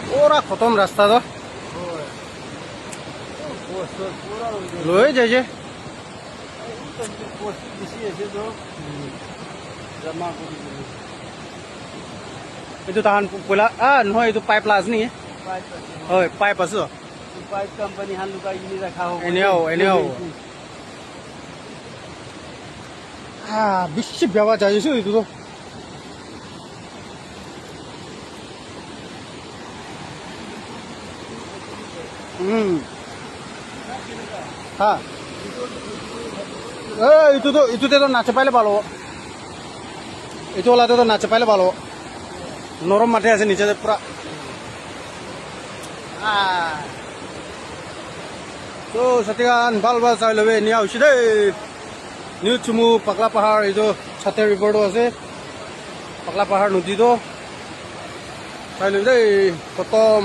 पूरा खत्म रास्ता तो লৈ যায় যে এইটো তাহান পইলা নহয় এইটো পাইপ লাজ নেকি হয় পাইপ আছে পাইপ কোম্পানী হান লুকাই কিনি ৰাখা হ'ব এনেও বেছি বেয়া যাইছো এইটো তো হ্যাঁ ইটোতে তো নাচে পাইলে ভালো এইটো ওলাতে তো নাচে পাইলে ভালো নরম মাঠে আছে নিচে পুরা তো সাথীগান ভাল ভাল চাই লবে নিয়া হৈছে দেই নিউ চুমু পাগলা পাহাড় এইটো ছাতে ৰিপৰ্টো আছে পাগলা পাহাড় নদীটো চাই লবি দেই খতম